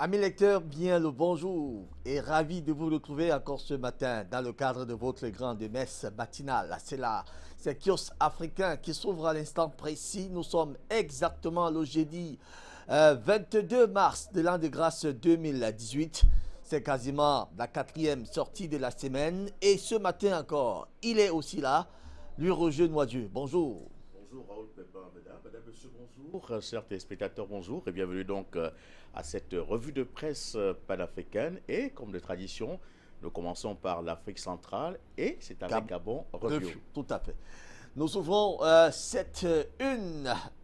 Amis lecteurs, bien le bonjour et ravi de vous retrouver encore ce matin dans le cadre de votre grande messe matinale. C'est Kiosque africain qui s'ouvre à l'instant précis. Nous sommes exactement le jeudi 22 mars de l'an de grâce 2018. C'est quasiment la quatrième sortie de la semaine et ce matin encore, il est aussi là, lui Roger Noisieux. Bonjour. Bonjour Raoul Pépin, mesdames, messieurs, bonjour. Chers téléspectateurs, bonjour et bienvenue donc à cette revue de presse panafricaine. Et comme de tradition, nous commençons par l'Afrique centrale et c'est avec Gabon Review. Tout à fait. Nous ouvrons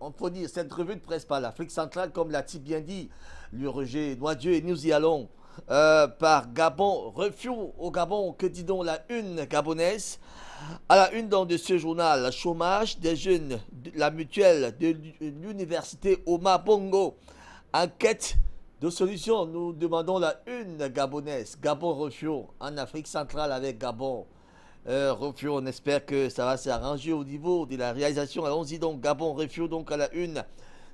on peut dire cette revue de presse par l'Afrique centrale, comme l'a-t-il bien dit le Roger Noisieux, et nous y allons par Gabon Review. Au Gabon, que dit donc la une gabonaise? À la une donc de ce journal, chômage des jeunes, la mutuelle de l'université Omar Bongo, enquête de solution. Nous demandons la une gabonaise, Gabon Review, en Afrique centrale avec Gabon Review. On espère que ça va s'arranger au niveau de la réalisation. Allons-y donc, Gabon Review, donc à la une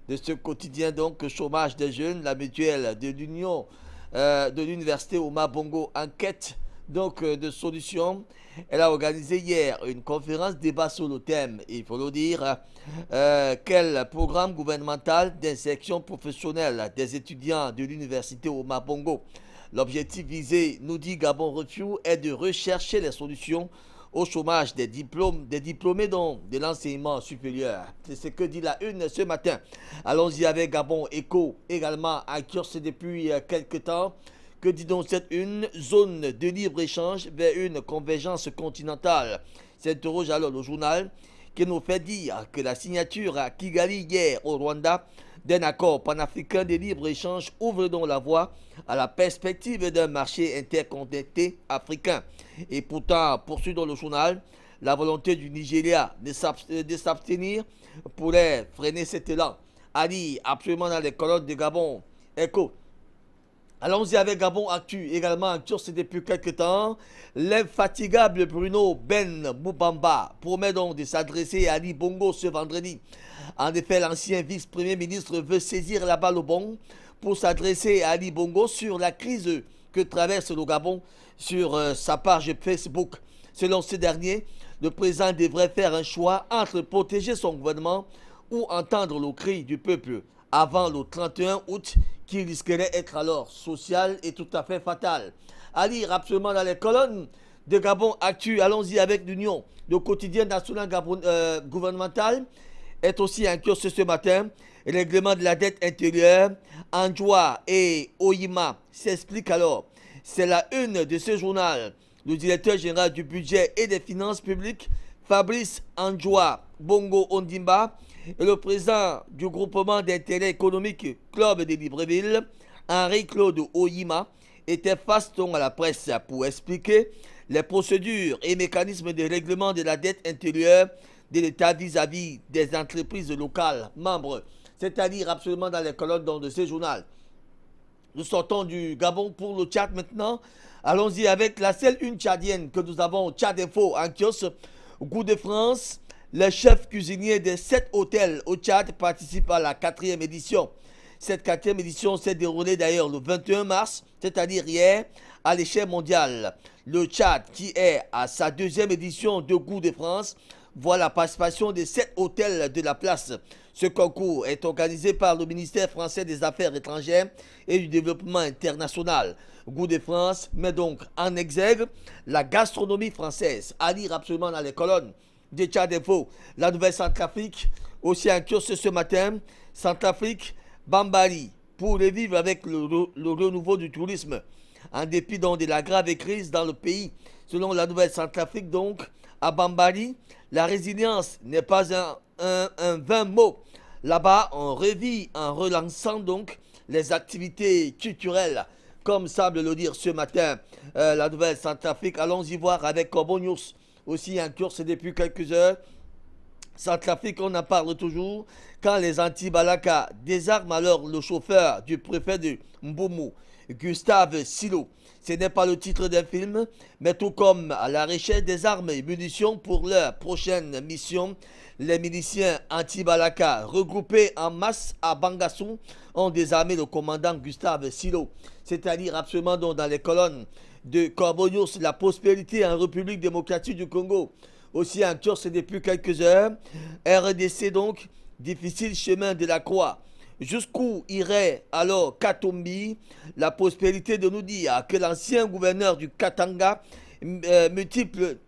de ce quotidien, donc chômage des jeunes, la mutuelle de l'union de l'université Omar Bongo, enquête donc de solutions. Elle a organisé hier une conférence débat sur le thème, il faut le dire, quel programme gouvernemental d'insertion professionnelle des étudiants de l'université Omar Bongo. L'objectif visé, nous dit Gabon Review, est de rechercher les solutions au chômage des diplômés de l'enseignement supérieur. C'est ce que dit la une ce matin. Allons-y avec Gabon Echo, également à Kiosque depuis quelques temps. Que dit donc cette une? Zone de libre-échange vers une convergence continentale. S'interroge alors le journal qui nous fait dire que la signature à Kigali hier au Rwanda d'un accord panafricain de libre-échange ouvre donc la voie à la perspective d'un marché interconnecté africain. Et pourtant, poursuit dans le journal, la volonté du Nigeria de s'abstenir pourrait freiner cet élan. Ali, absolument dans les colonnes de Gabon Echo. Allons-y avec Gabon Actu, également en c'est depuis quelques temps. L'infatigable Bruno Ben Moubamba promet donc de s'adresser à Ali Bongo ce vendredi. En effet, l'ancien vice-premier ministre veut saisir la balle au bon pour s'adresser à Ali Bongo sur la crise que traverse le Gabon sur sa page Facebook. Selon ce dernier, le président devrait faire un choix entre protéger son gouvernement ou entendre le cri du peuple avant le 31 août qui risquerait d'être alors social et tout à fait fatal. À lire absolument dans les colonnes de Gabon Actu. Allons-y avec l'Union. Le quotidien national gouvernemental est aussi en kiosque ce matin. Règlement de la dette intérieure, Anjoua et Oyima s'expliquent alors. C'est la une de ce journal. Le directeur général du budget et des finances publiques, Fabrice Anjoua Bongo Ondimba, et le président du groupement d'intérêt économique Club de Libreville, Henri-Claude Oyima, était face à la presse pour expliquer les procédures et mécanismes de règlement de la dette intérieure de l'État vis-à-vis des entreprises locales membres, c'est-à-dire absolument dans les colonnes de ce journal. Nous sortons du Gabon pour le Tchad maintenant. Allons-y avec la seule une tchadienne que nous avons, Tchad Info en kiosque. Au Goût de France, les chefs cuisiniers de 7 hôtels au Tchad participent à la 4e édition. Cette 4e édition s'est déroulée d'ailleurs le 21 mars, c'est-à-dire hier, à l'échelle mondiale. Le Tchad, qui est à sa 2e édition de Goût de France, voit la participation des 7 hôtels de la place. Ce concours est organisé par le ministère français des Affaires étrangères et du Développement international. Goût de France met donc en exergue la gastronomie française. À lire absolument dans les colonnes de Tchad Info. La Nouvelle Centrafrique, aussi en kiosque ce matin. Centrafrique, Bambari, pour revivre avec le renouveau du tourisme. En dépit donc de la grave crise dans le pays, selon la Nouvelle Centrafrique donc, à Bambari, la résilience n'est pas un vain mot. Là-bas, on revit en relançant donc les activités culturelles, comme semble le dire ce matin la Nouvelle Centrafrique. Allons-y voir avec Corbo News, aussi en course depuis quelques heures. Centrafrique, on en parle toujours. Quand les anti-Balaka désarment alors le chauffeur du préfet de Mboumo Gustave Silo. Ce n'est pas le titre d'un film, mais tout comme à la recherche des armes et munitions pour leur prochaine mission, les miliciens anti-Balaka regroupés en masse à Bangassou ont désarmé le commandant Gustave Silo, c'est-à-dire absolument dans les colonnes de Corbonius, la prospérité en République démocratique du Congo. Aussi en Kurs depuis quelques heures, RDC donc, difficile chemin de la croix. Jusqu'où irait alors Katumbi, la prospérité de nous dire que l'ancien gouverneur du Katanga multiplie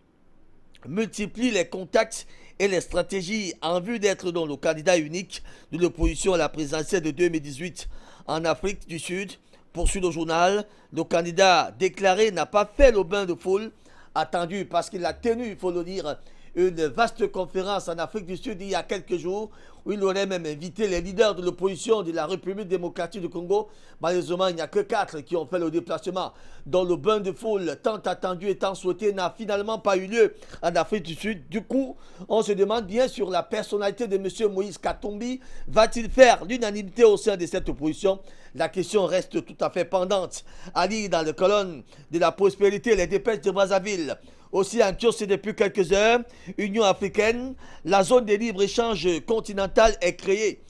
les contacts et les stratégies en vue d'être dans le candidat unique de l'opposition à la présidentielle de 2018 en Afrique du Sud. Poursuit le journal, le candidat déclaré n'a pas fait le bain de foule attendu parce qu'il a tenu, il faut le dire, une vaste conférence en Afrique du Sud il y a quelques jours où il aurait même invité les leaders de l'opposition de la République démocratique du Congo. Malheureusement, il n'y a que 4 qui ont fait le déplacement, dont le bain de foule tant attendu et tant souhaité n'a finalement pas eu lieu en Afrique du Sud. Du coup, on se demande bien sur la personnalité de M. Moïse Katumbi. Va-t-il faire l'unanimité au sein de cette opposition? La question reste tout à fait pendante. À lire dans les colonnes de la prospérité, les dépêches de Brazzaville. Aussi en Kurs depuis quelques heures, Union africaine, la zone de libre-échange continentale est créée.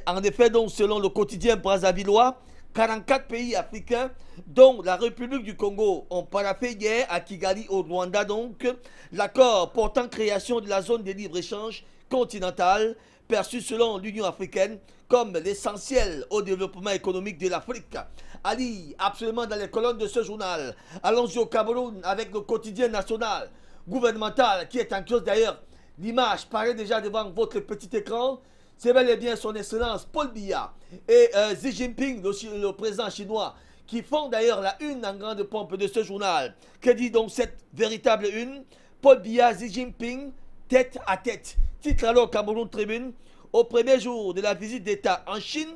En effet, donc, selon le quotidien brazzavillois, 44 pays africains, dont la République du Congo, ont paraphé hier à Kigali, au Rwanda, donc, l'accord portant création de la zone de libre-échange continentale, perçu selon l'Union africaine comme l'essentiel au développement économique de l'Afrique. Ali, absolument dans les colonnes de ce journal. Allons-y au Cameroun avec le quotidien national, gouvernemental, qui est en cause d'ailleurs. L'image paraît déjà devant votre petit écran. C'est bel et bien son excellence Paul Biya et Xi Jinping, le président chinois, qui font d'ailleurs la une en grande pompe de ce journal. Que dit donc cette véritable une? Paul Biya, Xi Jinping, tête à tête. Titre alors Cameroun Tribune. Au premier jour de la visite d'État en Chine,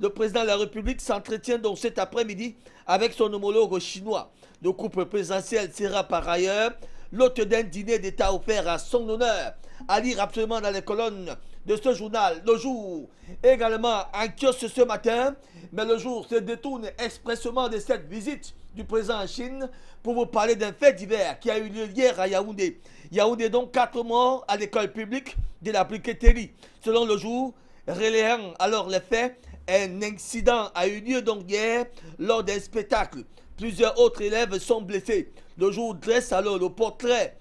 le président de la République s'entretient donc cet après-midi avec son homologue chinois. Le couple présidentiel sera par ailleurs l'hôte d'un dîner d'État offert à son honneur. À lire absolument dans les colonnes de ce journal. Le jour également en kiosque ce matin, mais le jour se détourne expressément de cette visite du président en Chine pour vous parler d'un fait divers qui a eu lieu hier à Yaoundé. Yaoundé donc 4 morts à l'école publique de la Briqueterie. Selon le jour, relayant alors les faits, un incident a eu lieu donc hier lors d'un spectacle. Plusieurs autres élèves sont blessés. Le jour dresse alors le portrait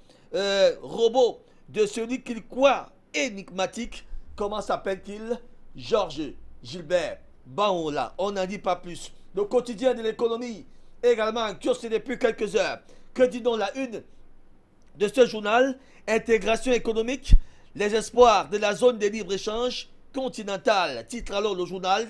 robot de celui qu'il croit énigmatique. Comment s'appelle-t-il? Georges Gilbert Baola. On n'en dit pas plus. Le quotidien de l'économie, également en kiosque depuis quelques heures. Que dit donc la une de ce journal? Intégration économique, les espoirs de la zone de libre-échange continentale. Titre alors le journal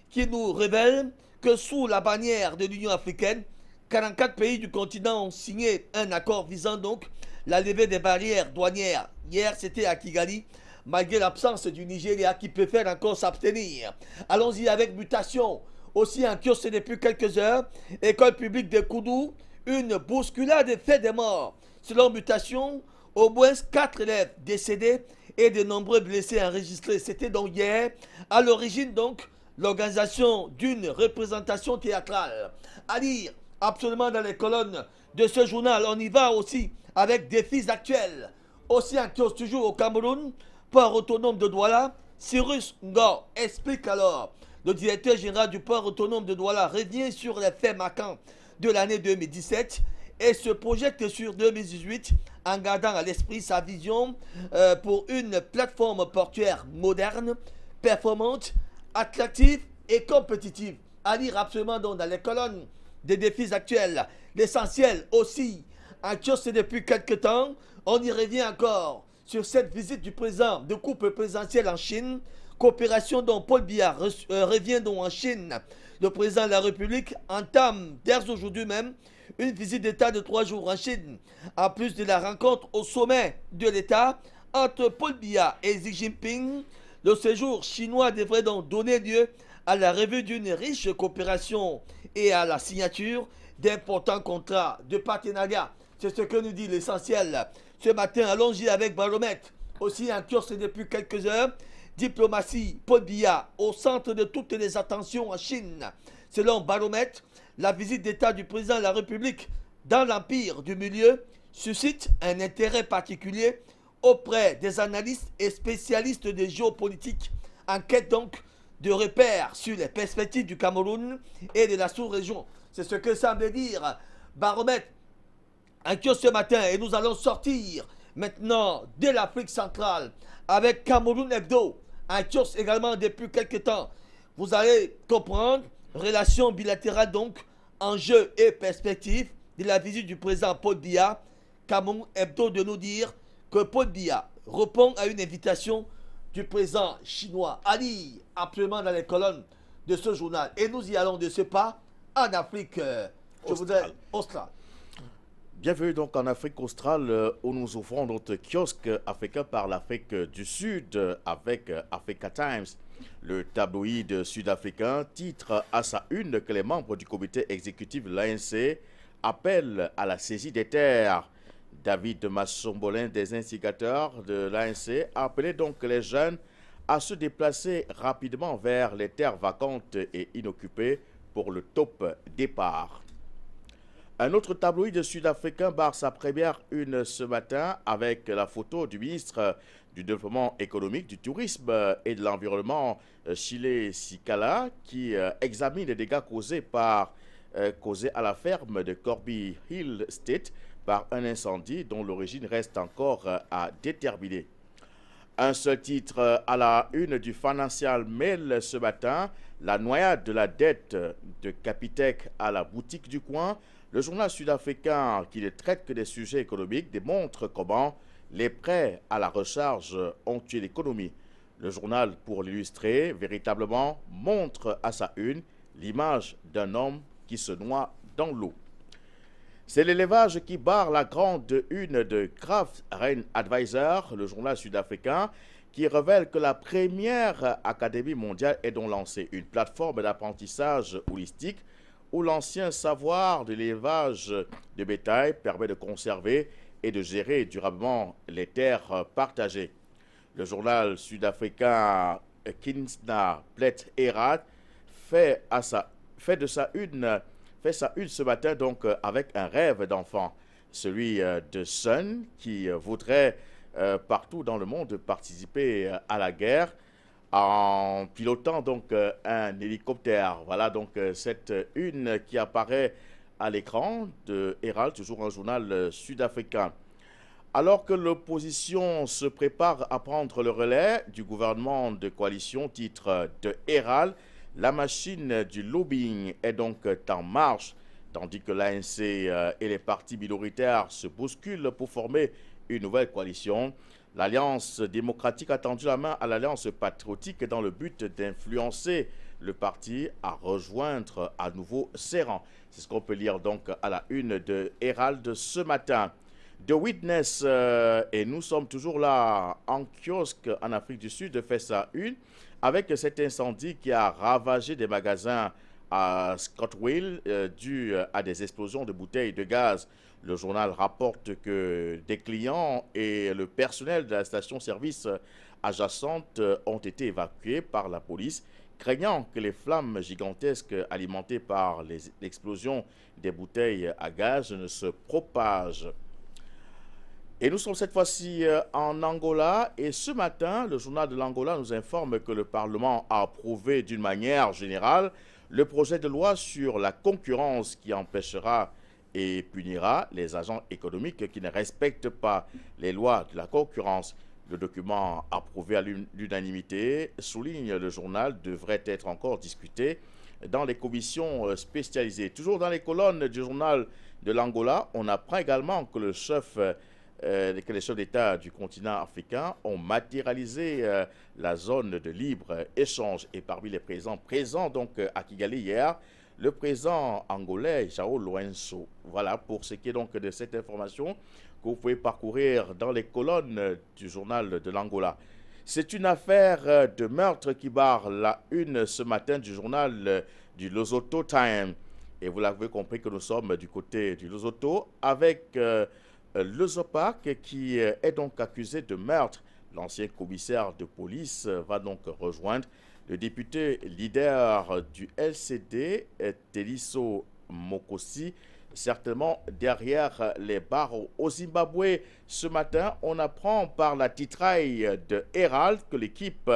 qui nous révèle que sous la bannière de l'Union africaine, 44 pays du continent ont signé un accord visant donc la levée des barrières douanières. Hier, c'était à Kigali, malgré l'absence du Nigeria qui préfère encore s'abstenir. Allons-y avec mutation. Aussi en kiosque depuis quelques heures, école publique de Koudou, une bousculade fait des morts. Selon mutation, au moins 4 élèves décédés et de nombreux blessés enregistrés. C'était donc hier, à l'origine donc, l'organisation d'une représentation théâtrale. À lire absolument dans les colonnes de ce journal. On y va aussi avec défis actuels. Aussi en kiosque toujours au Cameroun, port autonome de Douala, Cyrus Ngor explique alors. Le directeur général du port autonome de Douala revient sur les faits marquants de l'année 2017 et se projette sur 2018 en gardant à l'esprit sa vision pour une plateforme portuaire moderne, performante, attractive et compétitive. À lire absolument donc dans les colonnes des défis actuels. L'essentiel aussi, en kiosque depuis quelques temps, on y revient encore sur cette visite du président de couple présidentiel en Chine, coopération dont Paul Biya revient donc en Chine. Le président de la République entame dès aujourd'hui même une visite d'État de 3 jours en Chine, en plus de la rencontre au sommet de l'État entre Paul Biya et Xi Jinping. Le séjour chinois devrait donc donner lieu à la revue d'une riche coopération et à la signature d'importants contrats de partenariat. C'est ce que nous dit l'essentiel. Ce matin, allons-y avec Baromètre. Aussi en kiosque depuis quelques heures, diplomatie, Paul Biya au centre de toutes les attentions en Chine. Selon Baromètre, la visite d'État du président de la République dans l'Empire du Milieu suscite un intérêt particulier auprès des analystes et spécialistes de géopolitique, en quête donc de repères sur les perspectives du Cameroun et de la sous-région. C'est ce que semble dire Baromètre en kiosque ce matin, et nous allons sortir maintenant de l'Afrique centrale avec Cameroun Hebdo, un kiosque également depuis quelques temps. Vous allez comprendre, relations bilatérales donc, enjeux et perspectives de la visite du président Paul Biya. Cameroun Hebdo de nous dire que Paul Biya répond à une invitation du président chinois Ali, absolument dans les colonnes de ce journal. Et nous y allons de ce pas en Afrique australe. Bienvenue donc en Afrique australe où nous ouvrons notre kiosque africain par l'Afrique du Sud avec Africa Times. Le tabloïd sud-africain titre à sa une que les membres du comité exécutif de l'ANC appellent à la saisie des terres. David Massombolin, des instigateurs de l'ANC, a appelé donc les jeunes à se déplacer rapidement vers les terres vacantes et inoccupées pour le top départ. Un autre tabloïd sud-africain barre sa première une ce matin avec la photo du ministre du Développement économique, du tourisme et de l'environnement, Chile Sikala, qui examine les dégâts causés à la ferme de Corby Hill State par un incendie dont l'origine reste encore à déterminer. Un seul titre à la une du Financial Mail ce matin, la noyade de la dette de Capitec à la boutique du coin. Le journal sud-africain, qui ne traite que des sujets économiques, démontre comment les prêts à la recharge ont tué l'économie. Le journal, pour l'illustrer, véritablement montre à sa une l'image d'un homme qui se noie dans l'eau. C'est l'élevage qui barre la grande une de Kraft Rain Advisor, le journal sud-africain, qui révèle que la première Académie mondiale est donc lancée, une plateforme d'apprentissage holistique où l'ancien savoir de l'élevage de bétail permet de conserver et de gérer durablement les terres partagées. Le journal sud-africain Kinsna Plet Herald fait sa une ce matin donc avec un rêve d'enfant, celui de Sun qui voudrait partout dans le monde participer à la guerre en pilotant donc un hélicoptère. Voilà donc cette une qui apparaît à l'écran de Herald, toujours un journal sud-africain. Alors que l'opposition se prépare à prendre le relais du gouvernement de coalition, titre de Herald, la machine du lobbying est donc en marche, tandis que l'ANC et les partis minoritaires se bousculent pour former une nouvelle coalition. L'Alliance démocratique a tendu la main à l'Alliance patriotique dans le but d'influencer le parti à rejoindre à nouveau ses rangs. C'est ce qu'on peut lire donc à la une de Herald ce matin. The Witness, et nous sommes toujours là en kiosque en Afrique du Sud, fait sa une avec cet incendie qui a ravagé des magasins à Scottwell dû à des explosions de bouteilles de gaz. Le journal rapporte que des clients et le personnel de la station-service adjacente ont été évacués par la police, craignant que les flammes gigantesques alimentées par l'explosion des bouteilles à gaz ne se propagent. Et nous sommes cette fois-ci en Angola et ce matin, le journal de l'Angola nous informe que le Parlement a approuvé d'une manière générale le projet de loi sur la concurrence qui empêchera et punira les agents économiques qui ne respectent pas les lois de la concurrence. Le document approuvé à l'unanimité, souligne le journal, devrait être encore discuté dans les commissions spécialisées. Toujours dans les colonnes du journal de l'Angola, on apprend également que les chefs d'État du continent africain ont matérialisé la zone de libre-échange. Et parmi les présents donc à Kigali hier, le président angolais João Lourenço. Voilà pour ce qui est donc de cette information que vous pouvez parcourir dans les colonnes du journal de l'Angola. C'est une affaire de meurtre qui barre la une ce matin du journal du Lesotho Time. Et vous l'avez compris que nous sommes du côté du Lesotho avec le Zopak qui est donc accusé de meurtre. L'ancien commissaire de police va donc rejoindre le député leader du LCD, Teliso Mokosi, certainement derrière les barreaux. Au Zimbabwe, ce matin, on apprend par la titraille de Herald que l'équipe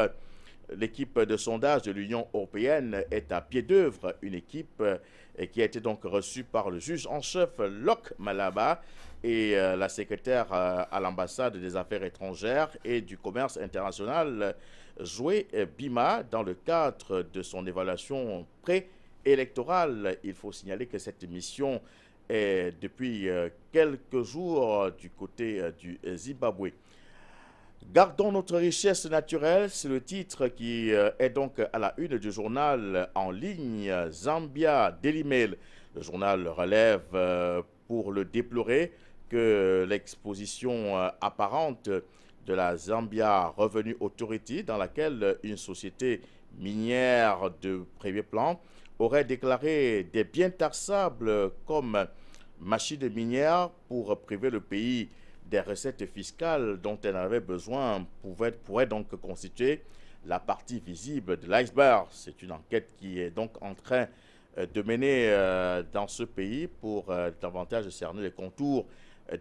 de sondage de l'Union européenne est à pied d'œuvre, une équipe qui a été donc reçue par le juge en chef Locke Malaba et la secrétaire à l'ambassade des Affaires étrangères et du commerce international, Zoé Bima, dans le cadre de son évaluation préélectorale. Il faut signaler que cette mission est depuis quelques jours du côté du Zimbabwe. Gardons notre richesse naturelle, c'est le titre qui est donc à la une du journal en ligne Zambia Daily Mail. Le journal relève pour le déplorer que l'exposition apparente de la Zambia Revenue Authority, dans laquelle une société minière de premier plan aurait déclaré des biens taxables comme machines minières pour priver le pays des recettes fiscales dont elle avait besoin, pourrait donc constituer la partie visible de l'iceberg. C'est une enquête qui est donc en train de mener dans ce pays pour davantage cerner les contours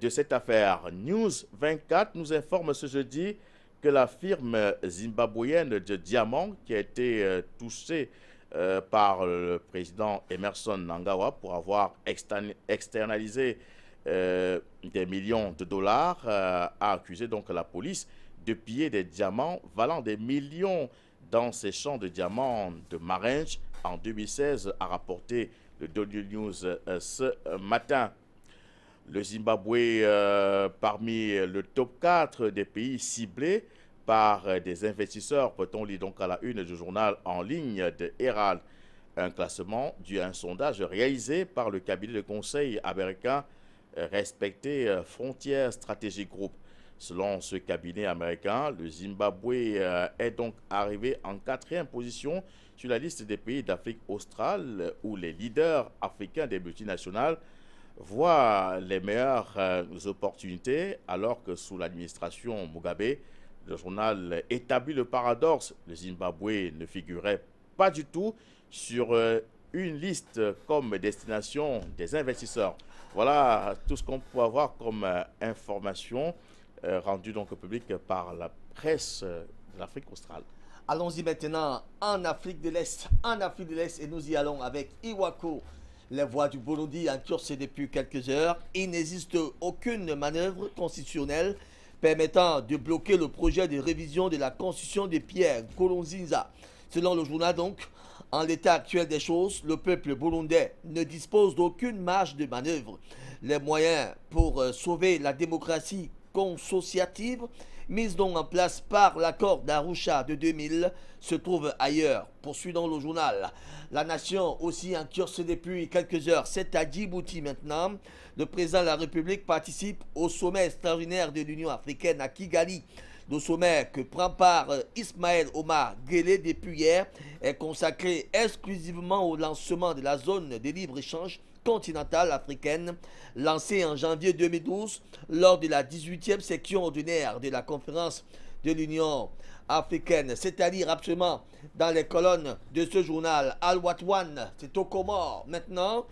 de cette affaire. News 24 nous informe ce jeudi que la firme zimbabwéenne de diamants qui a été touchée par le président Emerson Mnangagwa pour avoir externalisé des millions de dollars, a accusé donc la police de piller des diamants valant des millions dans ces champs de diamants de Marange en 2016, a rapporté le Daily News ce matin. Le Zimbabwe parmi le top 4 des pays ciblés par des investisseurs, peut-on lire donc à la une du journal en ligne de Herald. Un classement dû à un sondage réalisé par le cabinet de conseil américain Respecter Frontier Strategy Group. Selon ce cabinet américain, le Zimbabwe est donc arrivé en 4e position sur la liste des pays d'Afrique australe où les leaders africains des multinationales voient les meilleures opportunités, alors que sous l'administration Mugabe, le journal établit le paradoxe. Le Zimbabwe ne figurait pas du tout sur une liste comme destination des investisseurs. Voilà tout ce qu'on peut avoir comme information rendue donc au public par la presse de l'Afrique australe. Allons-y maintenant en Afrique de l'Est. En Afrique de l'Est, et nous y allons avec Iwako. Les voix du Burundi encursent depuis quelques heures. Il n'existe aucune manœuvre constitutionnelle permettant de bloquer le projet de révision de la constitution de Pierre Nkurunziza. Selon le journal donc, en l'état actuel des choses, le peuple burundais ne dispose d'aucune marge de manœuvre. Les moyens pour sauver la démocratie consociative, mise donc en place par l'accord d'Arusha de 2000, se trouvent ailleurs. Poursuivons le journal. La nation aussi encursée depuis quelques heures. C'est à Djibouti maintenant. Le président de la République participe au sommet extraordinaire de l'Union africaine à Kigali. Le sommet que prend part Ismaël Omar Guelleh depuis hier est consacré exclusivement au lancement de la zone de libre-échange continentale africaine, lancée en janvier 2012 lors de la 18e section ordinaire de la conférence de l'Union africaine. C'est-à-dire absolument dans les colonnes de ce journal. Al-Watwan, c'est aux Comores. Maintenant,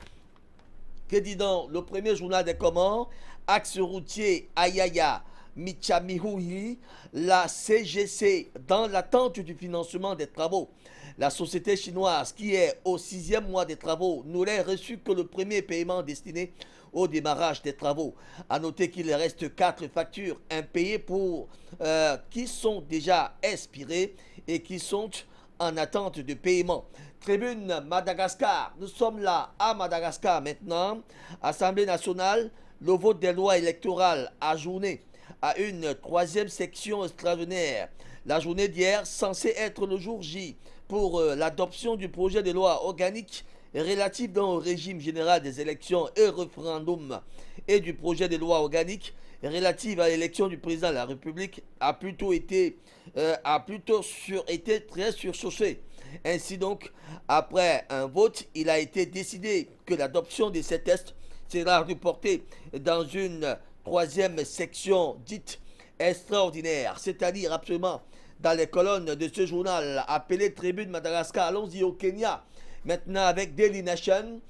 que dit donc le premier journal des Comores? Axe routier Ayaya Michamihui, la CGC, dans l'attente du financement des travaux. La société chinoise, qui est au 6e mois des travaux, n'aurait reçu que le premier paiement destiné au démarrage des travaux. A noter qu'il reste 4 factures impayées qui sont déjà expirées et qui sont en attente de paiement. Tribune Madagascar, nous sommes là à Madagascar maintenant. Assemblée nationale, le vote des lois électorales ajourné à une 3e section extraordinaire. La journée d'hier, censée être le jour J pour l'adoption du projet de loi organique relatif au régime général des élections et référendums et du projet de loi organique relatif à l'élection du président de la République a plutôt été très surchaussé. Ainsi donc, après un vote, il a été décidé que l'adoption de ces tests sera reportée dans une 3e section dite extraordinaire, c'est-à-dire absolument dans les colonnes de ce journal appelé Tribune Madagascar. Allons-y au Kenya, maintenant avec Daily Nation,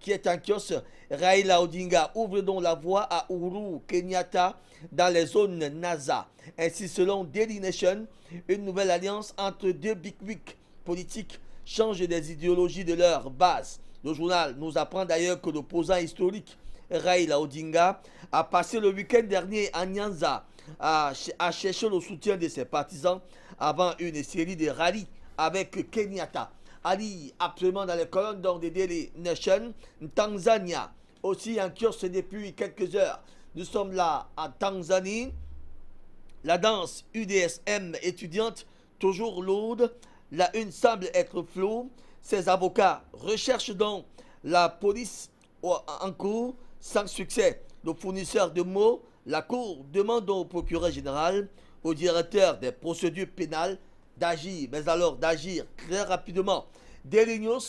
qui est en kiosque. Raila Odinga ouvre donc la voie à Uhuru Kenyatta dans les zones NASA. Ainsi, selon Daily Nation, une nouvelle alliance entre deux big wigs politiques change des idéologies de leur base. Le journal nous apprend d'ailleurs que l'opposant historique Raila Odinga a passé le week-end dernier à Nyanza à chercher le soutien de ses partisans avant une série de rallyes avec Kenyatta. Ali, absolument dans les colonnes de Daily Nation, Tanzania, aussi en kiosque depuis quelques heures. Nous sommes là en Tanzanie. La danse UDSM étudiante, toujours lourde. La une semble être floue. Ses avocats recherchent donc la police en cours sans succès. Le fournisseur de mots, la Cour demande au procureur général, au directeur des procédures pénales, d'agir, mais alors d'agir très rapidement. Daily News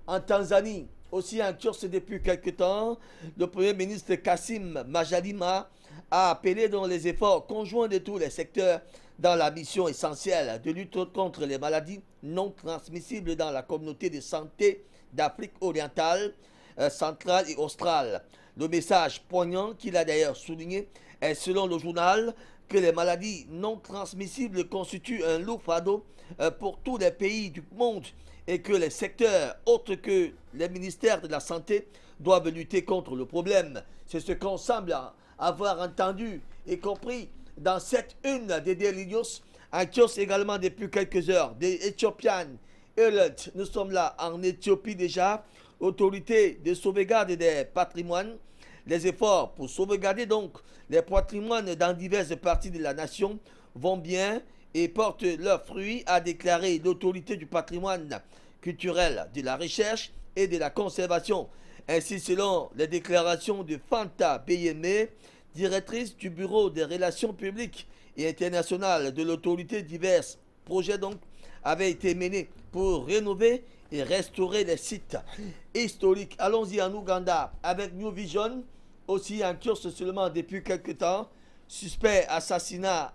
en Tanzanie, aussi en kiosque depuis quelque temps, le Premier ministre Kassim Majaliwa a appelé dans les efforts conjoints de tous les secteurs dans la mission essentielle de lutte contre les maladies non transmissibles dans la communauté de santé d'Afrique orientale, centrale et australe. Le message poignant qu'il a d'ailleurs souligné est selon le journal que les maladies non transmissibles constituent un lourd fardeau pour tous les pays du monde et que les secteurs autres que les ministères de la Santé doivent lutter contre le problème. C'est ce qu'on semble avoir entendu et compris dans cette une des Daily News, en kiosque également depuis quelques heures, des Ethiopian Herald. Nous sommes là en Éthiopie déjà, autorité de sauvegarde des patrimoines. Les efforts pour sauvegarder donc les patrimoines dans diverses parties de la nation vont bien et portent leurs fruits, a déclaré l'autorité du patrimoine culturel, de la recherche et de la conservation. Ainsi, selon les déclarations de Fanta Beyeme, directrice du Bureau des relations publiques et internationales de l'autorité, divers projets donc avaient été menés pour rénover et restaurer les sites historiques. Allons-y en Ouganda avec New Vision, aussi en kiosque seulement depuis quelques temps. Suspect assassin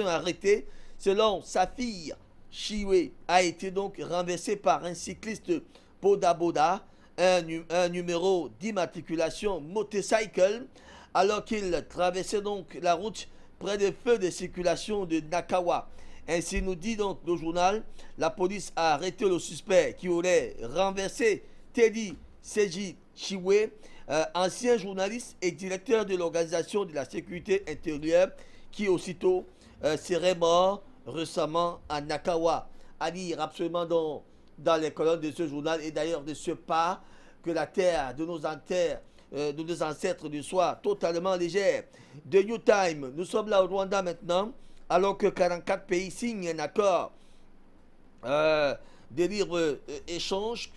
arrêté. Selon sa fille, Chiwe a été donc renversé par un cycliste Boda Boda, un numéro d'immatriculation motorcycle, alors qu'il traversait donc la route près des feux de circulation de Nakawa. Ainsi nous dit donc le journal, la police a arrêté le suspect qui aurait renversé Teddy Seji Chiwe, ancien journaliste et directeur de l'organisation de la sécurité intérieure, qui aussitôt serait mort récemment à Nakawa. À lire absolument dans les colonnes de ce journal et d'ailleurs de ce pas que la terre de nos ancêtres ne soit totalement légère. The New Time, nous sommes là au Rwanda maintenant, alors que 44 pays signent un accord de libre-échange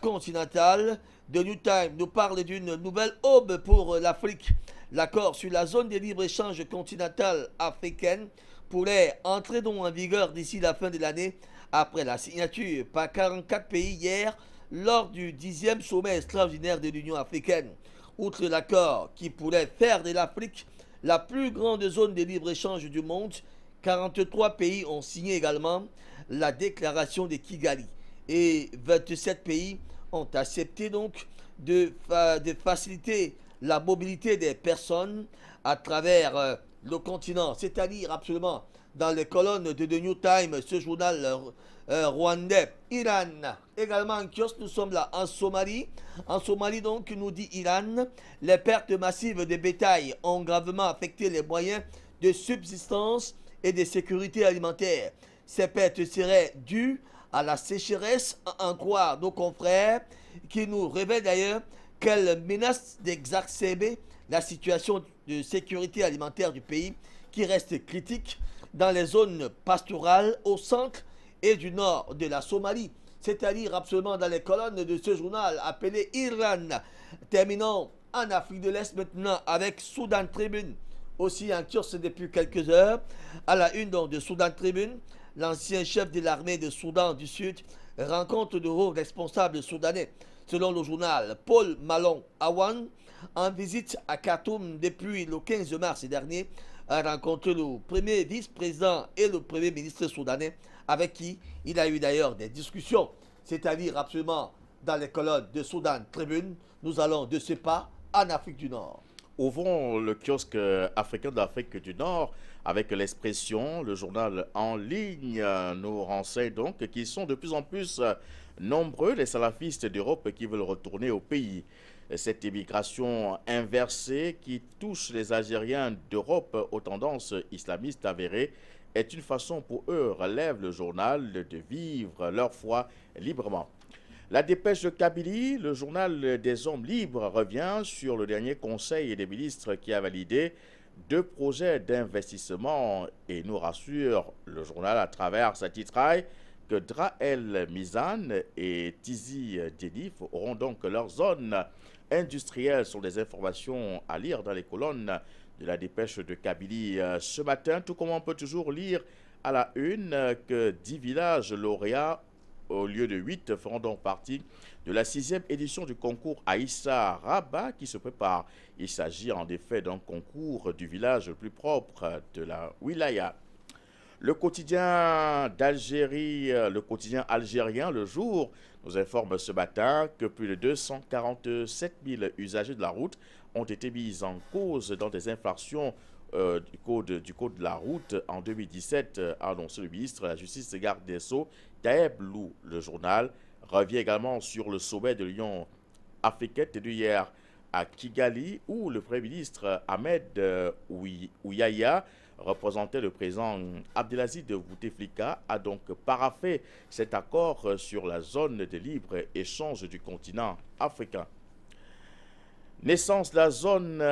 continental. The New Time nous parle d'une nouvelle aube pour l'Afrique. L'accord sur la zone de libre-échange continentale africaine pourrait entrer donc en vigueur d'ici la fin de l'année, après la signature par 44 pays hier lors du 10e sommet extraordinaire de l'Union africaine. Outre l'accord qui pourrait faire de l'Afrique la plus grande zone de libre-échange du monde, 43 pays ont signé également la déclaration de Kigali et 27 pays ont accepté donc de faciliter la mobilité des personnes à travers le continent. C'est-à-dire absolument dans les colonnes de The New Time, ce journal rwandais. Iran, également en kiosque, nous sommes là en Somalie. En Somalie donc, nous dit Iran, les pertes massives de bétail ont gravement affecté les moyens de subsistance et de sécurité alimentaire. Ces pertes seraient dues à la sécheresse, à en croire nos confrères, qui nous révèlent d'ailleurs qu'elle menace d'exacerber la situation de sécurité alimentaire du pays, qui reste critique dans les zones pastorales au centre et du nord de la Somalie. C'est-à-dire absolument dans les colonnes de ce journal appelé Iran. Terminons en Afrique de l'Est maintenant avec Soudan Tribune, aussi en kiosque depuis quelques heures. À la une donc de Soudan Tribune, l'ancien chef de l'armée de Soudan du Sud rencontre de hauts responsables soudanais. Selon le journal, Paul Malong Awan, en visite à Khartoum depuis le 15 mars dernier, a rencontré le premier vice-président et le premier ministre soudanais, avec qui il a eu d'ailleurs des discussions, c'est-à-dire absolument dans les colonnes de Soudan Tribune. Nous allons de ce pas en Afrique du Nord. Ouvrons le kiosque africain d'Afrique du Nord avec l'Expression, le journal en ligne nous renseigne donc qu'ils sont de plus en plus nombreux les salafistes d'Europe qui veulent retourner au pays. Cette immigration inversée qui touche les Algériens d'Europe aux tendances islamistes avérées est une façon pour eux, relève le journal, de vivre leur foi librement. La dépêche de Kabylie, le journal des hommes libres, revient sur le dernier conseil des ministres qui a validé 2 projets d'investissement et nous rassure le journal à travers sa titraille que Draël Mizan et Tizi Denif auront donc leur zone industrielle. Sur des informations à lire dans les colonnes de la dépêche de Kabylie ce matin, tout comme on peut toujours lire à la une que 10 villages lauréats au lieu de 8 feront donc partie de la 6e édition du concours Aïssa Rabat qui se prépare. Il s'agit en effet d'un concours du village le plus propre de la wilaya. Le quotidien d'Algérie, le quotidien algérien Le Jour, nous informe ce matin que plus de 247 000 usagers de la route ont été mis en cause dans des infractions du code de la route en 2017, a annoncé le ministre de la Justice et garde des Sceaux, Taeb Lou. Le journal revient également sur le sommet de l'Union africaine tenu hier à Kigali, où le Premier ministre Ahmed Ouyaya représentait le président Abdelaziz Bouteflika, a donc paraphé cet accord sur la zone de libre-échange du continent africain. Naissance de la zone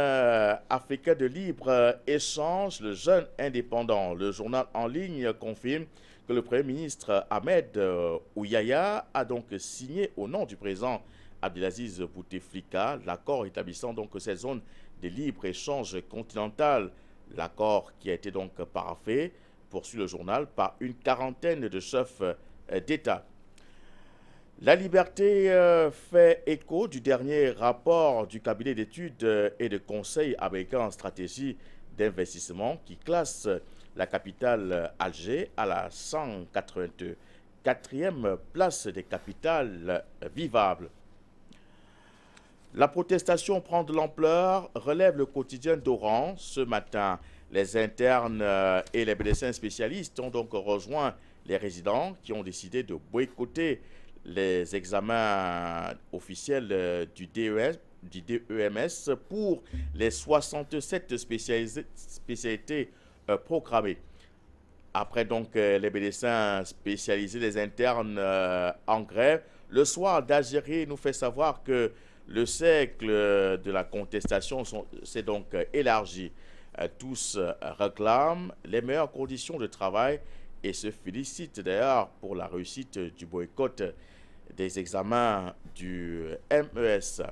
africaine de libre-échange, le jeune indépendant. Le journal en ligne confirme que le Premier ministre Ahmed Ouyaya a donc signé au nom du président Abdelaziz Bouteflika l'accord établissant donc cette zone de libre-échange continentale. L'accord qui a été donc paraphé, poursuit le journal, par une quarantaine de chefs d'État. La Liberté fait écho du dernier rapport du cabinet d'études et de conseil américain en stratégie d'investissement qui classe la capitale Alger à la 184e place des capitales vivables. La protestation prend de l'ampleur, relève le quotidien d'Oran ce matin. Les internes et les médecins spécialistes ont donc rejoint les résidents qui ont décidé de boycotter les examens officiels du DEMS pour les 67 spécialités programmées. Après donc les médecins spécialisés, les internes en grève, le soir d'Algérie nous fait savoir que le cercle de la contestation s'est donc élargi. Tous réclament les meilleures conditions de travail et se félicitent d'ailleurs pour la réussite du boycott des examens du MES.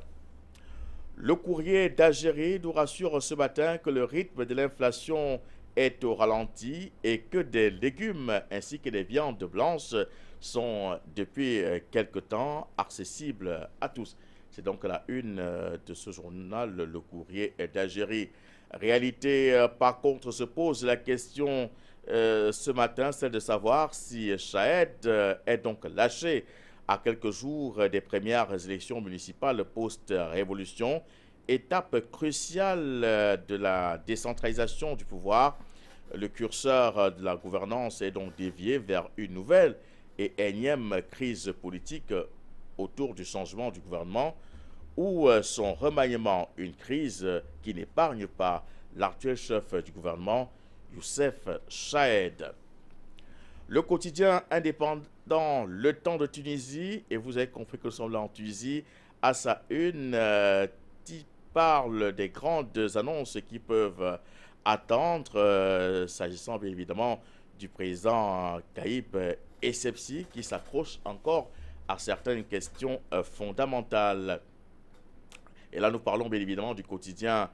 Le courrier d'Algérie nous rassure ce matin que le rythme de l'inflation est au ralenti et que des légumes ainsi que des viandes blanches sont depuis quelque temps accessibles à tous. C'est donc la une de ce journal, le courrier d'Algérie. Réalité, par contre, se pose la question ce matin, celle de savoir si Chahed est donc lâché à quelques jours des premières élections municipales post-révolution, étape cruciale de la décentralisation du pouvoir. Le curseur de la gouvernance est donc dévié vers une nouvelle et énième crise politique autour du changement du gouvernement ou son remaniement, une crise qui n'épargne pas l'actuel chef du gouvernement, Youssef Chahed. Le quotidien indépendant Le Temps de Tunisie, et vous avez compris que nous sommes là en Tunisie, à sa une, qui parle des grandes annonces qui peuvent attendre, s'agissant bien évidemment du président Taïb Essebsi, qui s'accroche encore à certaines questions fondamentales. Et là, nous parlons bien évidemment du quotidien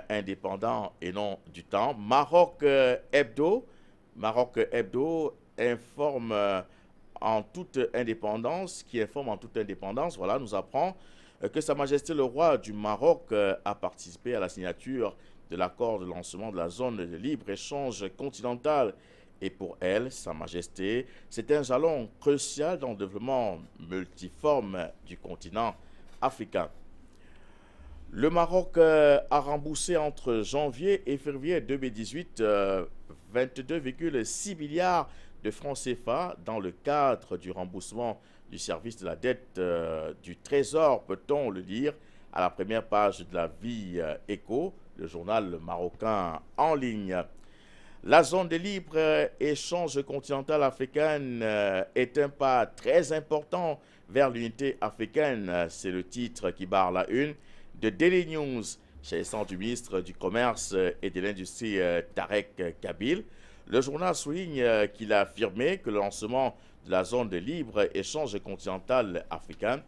indépendant et non du temps. Maroc Hebdo informe en toute indépendance, voilà, nous apprend que Sa Majesté le Roi du Maroc a participé à la signature de l'accord de lancement de la zone de libre-échange continentale Et pour elle, Sa Majesté, c'est un jalon crucial dans le développement multiforme du continent africain. Le Maroc a remboursé entre janvier et février 2018 22,6 milliards de francs CFA dans le cadre du remboursement du service de la dette du Trésor, peut-on le lire à la première page de la Vie Éco, le journal marocain en ligne. La zone de libre-échange continentale africaine est un pas très important vers l'unité africaine. C'est le titre qui barre la une de Daily News, s'agissant du ministre du Commerce et de l'Industrie Tarek Kabil. Le journal souligne qu'il a affirmé que le lancement de la zone de libre-échange continentale africaine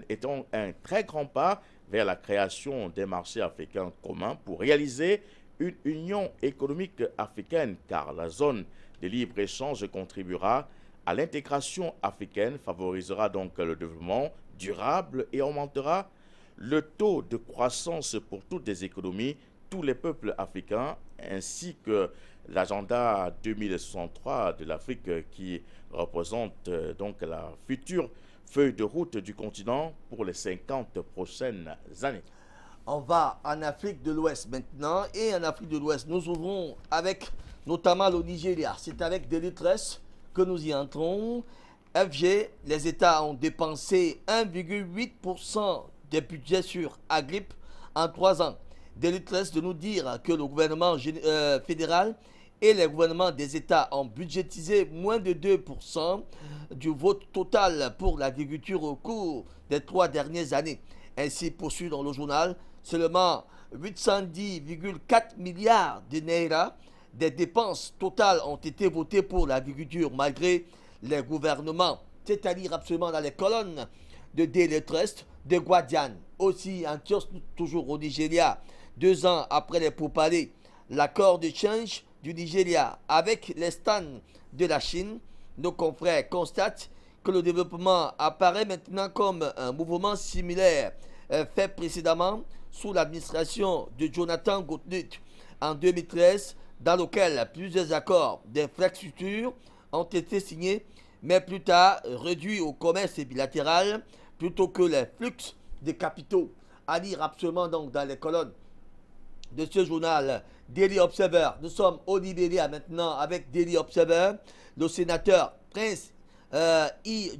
est donc un très grand pas vers la création des marchés africains communs pour réaliser une union économique africaine, car la zone de libre-échange contribuera à l'intégration africaine, favorisera donc le développement durable et augmentera le taux de croissance pour toutes les économies, tous les peuples africains, ainsi que l'agenda 2063 de l'Afrique qui représente donc la future feuille de route du continent pour les 50 prochaines années. On va en Afrique de l'Ouest maintenant. Et en Afrique de l'Ouest, nous ouvrons avec notamment le Nigeria. C'est avec Daily Trust que nous y entrons. FG, les États ont dépensé 1,8% des budgets sur Agrippe en 3 ans. Daily Trust de nous dire que le gouvernement fédéral et les gouvernements des États ont budgétisé moins de 2% du vote total pour l'agriculture au cours des 3 dernières années. Ainsi poursuit dans le journal, seulement 810,4 milliards de naira des dépenses totales ont été votées pour l'agriculture malgré les gouvernements. C'est-à-dire absolument dans les colonnes de Daily Trust, de Guardian, aussi en kiosque toujours au Nigeria. 2 ans après les pourparlers, l'accord de change du Nigeria avec les stands de la Chine, nos confrères constatent que le développement apparaît maintenant comme un mouvement similaire fait précédemment sous l'administration de Jonathan Goodluck en 2013, dans lequel plusieurs accords d'infrastructure ont été signés, mais plus tard réduits au commerce bilatéral plutôt que les flux de capitaux. À lire absolument donc dans les colonnes de ce journal Daily Observer. Nous sommes au Libéria maintenant avec Daily Observer. Le sénateur Prince E.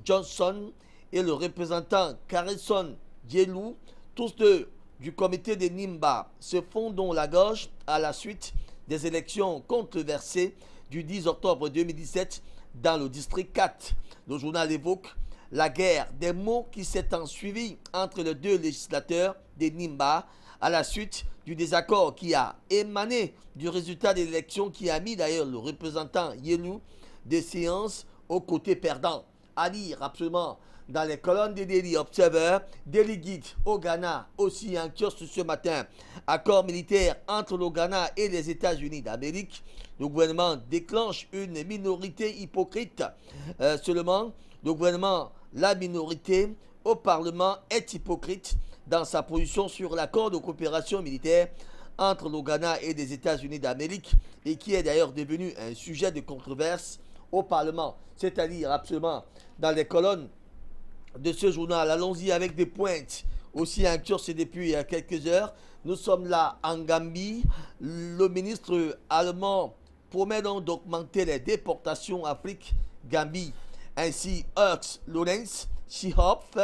Johnson et le représentant Carison Djelou, tous deux du comité de Nimba, se font donc la gorge à la suite des élections controversées du 10 octobre 2017 dans le district 4. Le journal évoque la guerre des mots qui s'est ensuivie entre les deux législateurs de Nimba à la suite du désaccord qui a émané du résultat de l'élection qui a mis d'ailleurs le représentant Yelou de séance au côté perdant. À lire absolument dans les colonnes de Daily Observer, Daily Guide au Ghana, aussi en kiosque ce matin. Accord militaire entre le Ghana et les États-Unis d'Amérique. Le gouvernement déclenche une minorité hypocrite. Seulement, le gouvernement, la minorité au Parlement est hypocrite dans sa position sur l'accord de coopération militaire entre le Ghana et les États-Unis d'Amérique et qui est d'ailleurs devenu un sujet de controverse au Parlement. C'est-à-dire absolument dans les colonnes de ce journal. Allons-y avec des pointes aussi en kiosque depuis quelques heures. Nous sommes là en Gambie. Le ministre allemand promet donc d'augmenter les déportations Afrique-Gambie. Ainsi, Urs Lorenz Schihopf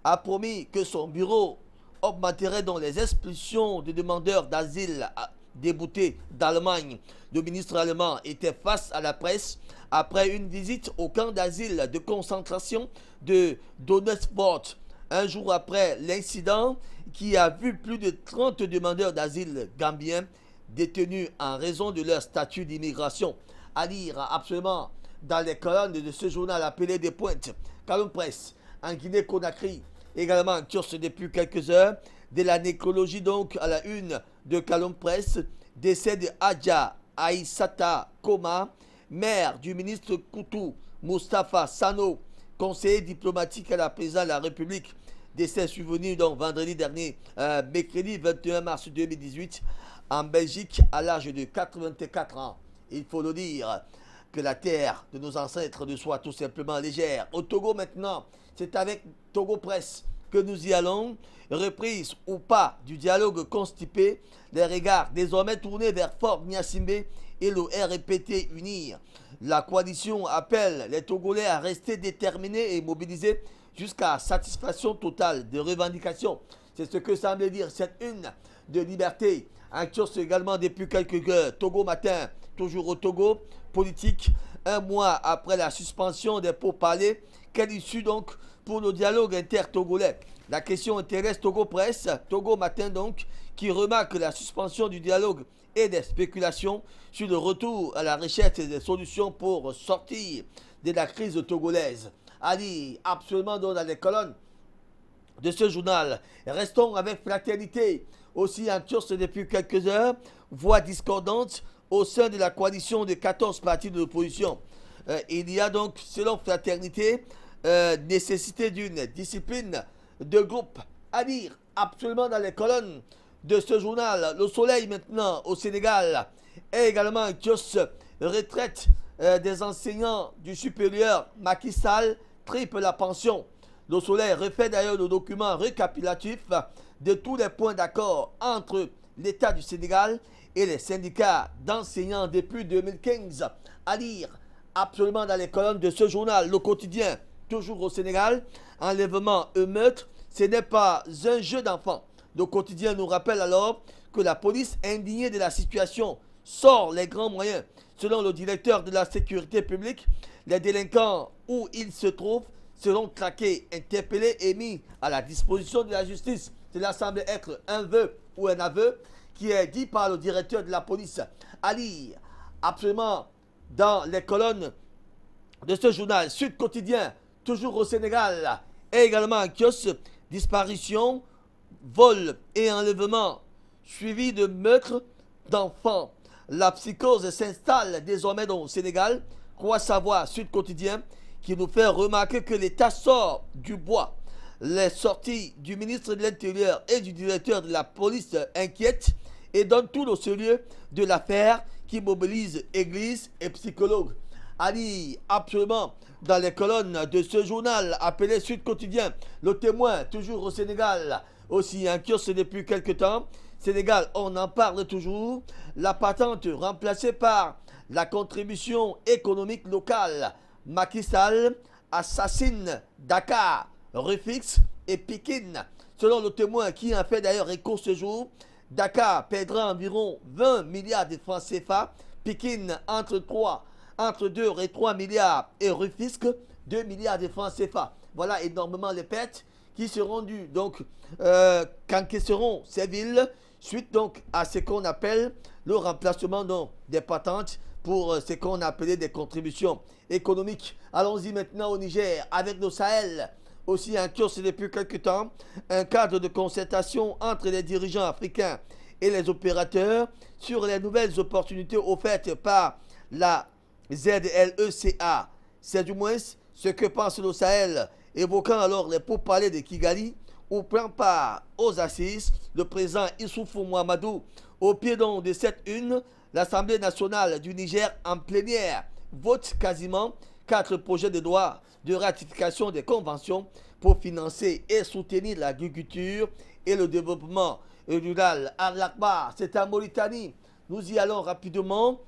a promis que son bureau augmenterait donc les expulsions de demandeurs d'asile déboutés d'Allemagne. Le ministre allemand était face à la presse après une visite au camp d'asile de concentration de Donetsport, un jour après l'incident qui a vu plus de 30 demandeurs d'asile gambiens détenus en raison de leur statut d'immigration. À lire absolument dans les colonnes de ce journal appelé des pointes. Calum Presse, en Guinée-Conakry, également en kiosque depuis quelques heures. De la nécrologie donc à la une de Calum Presse, décès de Adja Aïssata Koma, mère du ministre Koutou Moustapha Sano, conseiller diplomatique à la présidence de la République. Décès survenu donc vendredi dernier, mercredi 21 mars 2018, en Belgique, à l'âge de 84 ans. il faut le dire, que la terre de nos ancêtres ne soit tout simplement légère. Au Togo maintenant, c'est avec Togo Presse que nous y allons. Reprise ou pas du dialogue constipé, les regards désormais tournés vers Fort Gnassingbé et le RPT unir. La coalition appelle les Togolais à rester déterminés et mobilisés jusqu'à satisfaction totale des revendications. C'est ce que semble dire cette une de Liberté. Actus également depuis quelques heures. Togo Matin, toujours au Togo, politique, un mois après la suspension des pourparlers. Quelle issue donc pour le dialogue inter-togolais? La question intéresse Togo Presse, Togo Matin donc, qui remarque la suspension du dialogue et des spéculations sur le retour à la recherche des solutions pour sortir de la crise togolaise. Allez, absolument dans les colonnes de ce journal. Restons avec fraternité. Aussi en Turce depuis quelques heures, voix discordantes au sein de la coalition de 14 partis de l'opposition. Il y a donc, selon fraternité, nécessité d'une discipline de groupe. À lire absolument dans les colonnes de ce journal. Le Soleil maintenant au Sénégal et également en Turce, retraite des enseignants du supérieur. Macky Sall triple la pension. Le Soleil refait d'ailleurs le document récapitulatif de tous les points d'accord entre l'État du Sénégal et les syndicats d'enseignants depuis 2015. À lire absolument dans les colonnes de ce journal. Le Quotidien, toujours au Sénégal, enlèvement, émeute, ce n'est pas un jeu d'enfant. Le Quotidien nous rappelle alors que la police, indignée de la situation, sort les grands moyens. Selon le directeur de la sécurité publique, les délinquants où ils se trouvent seront traqués, interpellés et mis à la disposition de la justice. Cela semble être un vœu ou un aveu qui est dit par le directeur de la police. À lire absolument dans les colonnes de ce journal. Sud Quotidien, toujours au Sénégal, et également en kiosque, disparition, vol et enlèvement, suivi de meurtres d'enfants. La psychose s'installe désormais dans le Sénégal. Croit savoir Sud Quotidien qui nous fait remarquer que l'État sort du bois. Les sorties du ministre de l'Intérieur et du directeur de la police inquiètent et donnent tout le sérieux de l'affaire qui mobilise église et psychologues. Ali, absolument, dans les colonnes de ce journal appelé Sud Quotidien, le Témoin, toujours au Sénégal, aussi un kiosque depuis quelques temps. Sénégal, on en parle toujours. La patente remplacée par la contribution économique locale. Macky Sall assassine Dakar, Rufisque et Pékin. Selon le Témoin qui en fait d'ailleurs écho ce jour, Dakar perdra environ 20 milliards de francs CFA, Pékin entre 2 et 3 milliards et Rufisque 2 milliards de francs CFA. Voilà énormément les pertes qui seront dues. Donc, qu'encaisseront ces villes suite donc à ce qu'on appelle le remplacement donc, des patentes pour ce qu'on appelait des contributions économiques. Allons-y maintenant au Niger avec le Sahel. Aussi en cours depuis quelques temps, un cadre de concertation entre les dirigeants africains et les opérateurs sur les nouvelles opportunités offertes par la ZLECA. C'est du moins ce que pense le Sahel, évoquant alors les pourparlers de Kigali, où prend part aux assises le président Issoufou Mouhamadou. Au pied donc de cette une, l'Assemblée nationale du Niger en plénière vote quasiment 4 projets de loi de ratification des conventions pour financer et soutenir l'agriculture et le développement rural. À l'Akbar, c'est en Mauritanie. Nous y allons rapidement.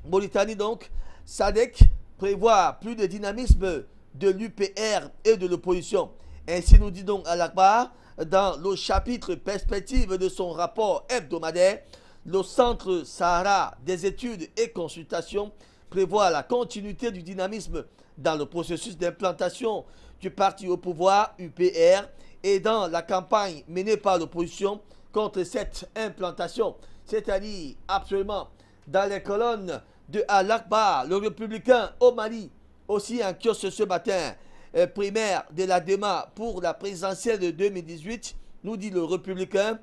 Mauritanie donc, SADC prévoit plus de dynamisme de l'UPR et de l'opposition. Ainsi nous dit donc Al-Akbar dans le chapitre perspective de son rapport hebdomadaire. Le Centre Sahara des études et consultations prévoit la continuité du dynamisme dans le processus d'implantation du parti au pouvoir UPR et dans la campagne menée par l'opposition contre cette implantation. C'est-à-dire absolument dans les colonnes de Al-Akbar, le républicain au Mali, aussi en kiosque ce matin, primaire de la DEMA pour la présidentielle de 2018, nous dit le républicain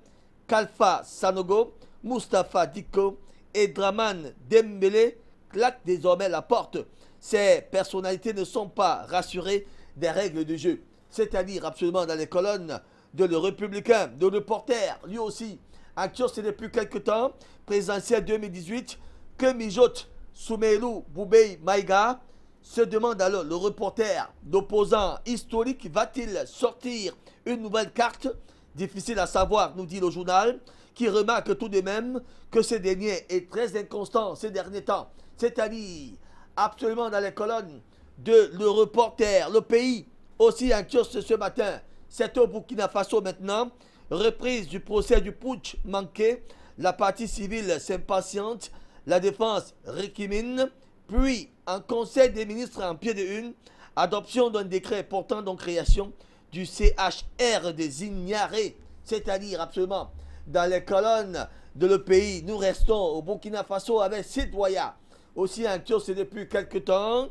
Kalfa Sanogo, Mustapha Diko et Draman Dembélé claquent désormais la porte. Ces personnalités ne sont pas rassurées des règles du jeu. C'est-à-dire absolument dans les colonnes de le républicain, de reporter, lui aussi, en kiosque depuis quelques temps, présidentielle 2018, que mijote Soumeilou Boubei Maïga. Se demande alors le reporter d'opposant historique, va-t-il sortir une nouvelle carte? Difficile à savoir, nous dit le journal, qui remarque tout de même que ce dernier est très inconstant ces derniers temps. C'est-à-dire absolument dans les colonnes de Le Reporter, Le Pays, aussi en kiosque ce matin. C'est au Burkina Faso maintenant. Reprise du procès du putsch manqué. La partie civile s'impatiente. La défense récrimine. Puis, en conseil des ministres en pied de une, adoption d'un décret portant donc création du CHR des Ignares, c'est-à-dire absolument dans les colonnes de Le Pays. Nous restons au Burkina Faso avec citoyens. Aussi en kiosque depuis quelque temps.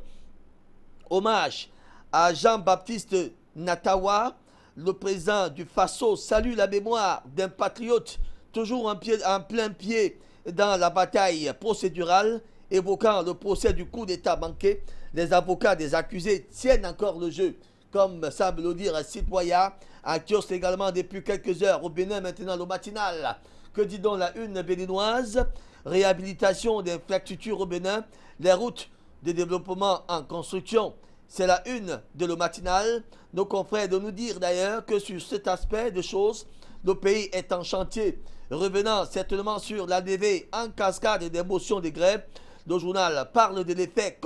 Hommage à Jean-Baptiste Natawa, le président du Faso, salue la mémoire d'un patriote toujours en plein pied dans la bataille procédurale, évoquant le procès du coup d'État manqué. Les avocats des accusés tiennent encore le jeu, comme semble le dire un citoyen, en kiosque également depuis quelques heures au Bénin, maintenant le matinal. Que dit donc la une béninoise? Réhabilitation des infrastructures au Bénin, les routes de développement en construction. C'est la une de le matinal. Nos confrères de nous dire d'ailleurs que sur cet aspect de choses, le pays est en chantier. Revenant certainement sur l'ADV en cascade des motions de grève, le journal parle de l'effet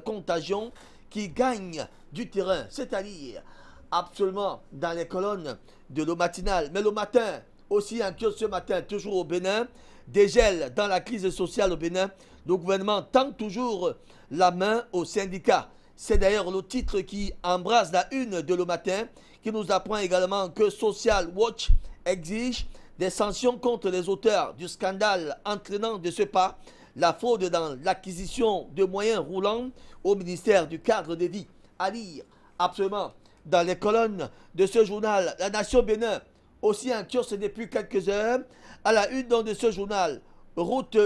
contagion qui gagne du terrain, c'est-à-dire absolument dans les colonnes de le matinal. Mais le matin, aussi en kiosque ce matin, toujours au Bénin, dégel dans la crise sociale au Bénin, le gouvernement tend toujours la main aux syndicats. C'est d'ailleurs le titre qui embrasse la une de Le Matin, qui nous apprend également que Social Watch exige des sanctions contre les auteurs du scandale entraînant de ce pas la fraude dans l'acquisition de moyens roulants au ministère du cadre de vie. À lire absolument dans les colonnes de ce journal, La Nation Bénin, aussi en kiosque depuis quelques heures, à la une de ce journal, route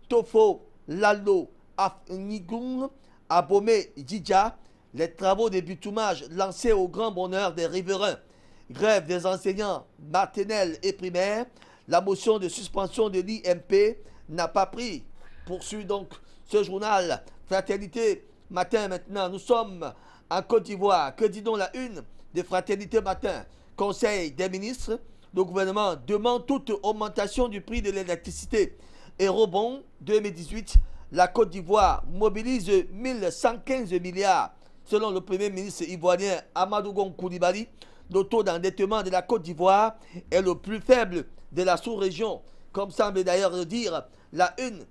Tofo, Lalo, Afnigoun, Abomé, Djidja, les travaux de bitumage lancés au grand bonheur des riverains. Grève des enseignants maternels et primaires. La motion de suspension de l'IMP n'a pas pris. Poursuit donc ce journal. Fraternité Matin maintenant. Nous sommes en Côte d'Ivoire. Que dit donc la une de Fraternité Matin? Conseil des ministres. Le gouvernement demande toute augmentation du prix de l'électricité. Et rebond 2018. La Côte d'Ivoire mobilise 1115 milliards. Selon le premier ministre ivoirien Amadou Gon Coulibaly, le taux d'endettement de la Côte d'Ivoire est le plus faible de la sous-région. Comme semble d'ailleurs le dire la une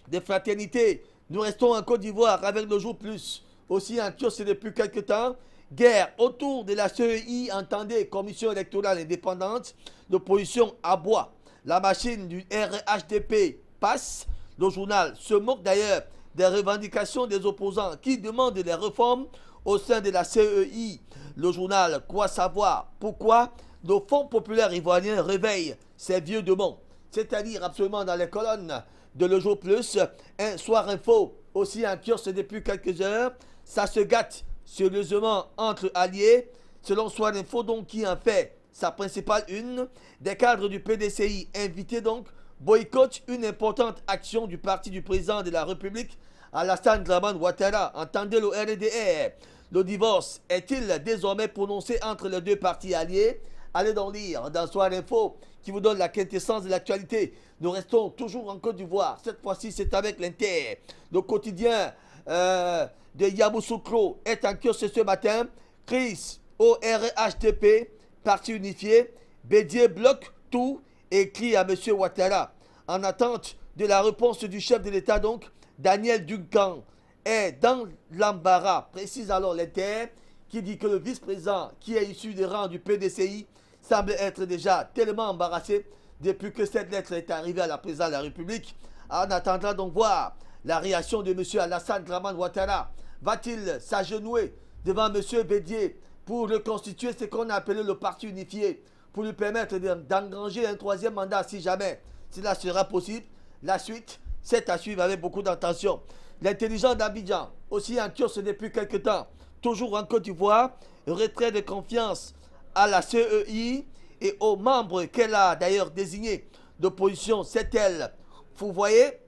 des fraternités. Nous restons en Côte d'Ivoire avec le jour plus. Aussi en kiosque depuis quelque temps. Guerre autour de la CEI, entendez, Commission électorale indépendante. L'opposition aboie. La machine du RHDP passe. Le journal se moque d'ailleurs des revendications des opposants qui demandent des réformes au sein de la CEI. Le journal croit savoir pourquoi le Fonds populaire ivoirien réveille ses vieux démons. C'est-à-dire absolument dans les colonnes de Le Jour Plus, un soir info, aussi en kiosque depuis quelques heures. Ça se gâte sérieusement entre alliés. Selon Soir Info, donc, qui en fait sa principale une, des cadres du PDCI invités donc boycottent une importante action du parti du président de la République, Alassane Dramane Ouattara. Entendez le RDR. Le divorce est-il désormais prononcé entre les deux partis alliés? Allez donc lire dans Soir Info qui vous donne la quintessence de l'actualité. Nous restons toujours en Côte d'Ivoire. Cette fois-ci, c'est avec l'Inter. Le quotidien de Yamoussoukro est en kiosque ce matin. Crise au RHDP, parti unifié. Bédier bloque tout et crie à M. Ouattara. En attente de la réponse du chef de l'État, donc, Daniel Duncan est dans l'embarras. Précise alors l'Inter, qui dit que le vice-président, qui est issu des rangs du PDCI, semble être déjà tellement embarrassé depuis que cette lettre est arrivée à la présidence de la République. En attendant donc voir la réaction de M. Alassane Dramane Ouattara. Va-t-il s'agenouiller devant M. Bédier pour reconstituer ce qu'on a appelé le parti unifié, pour lui permettre d'engranger un troisième mandat si jamais cela sera possible? La suite, c'est à suivre avec beaucoup d'attention. L'intelligence d'Abidjan, aussi en kiosque depuis quelque temps, toujours en Côte d'Ivoire, retrait de confiance à la CEI et aux membres qu'elle a d'ailleurs désignés d'opposition. C'est elle. Vous voyez,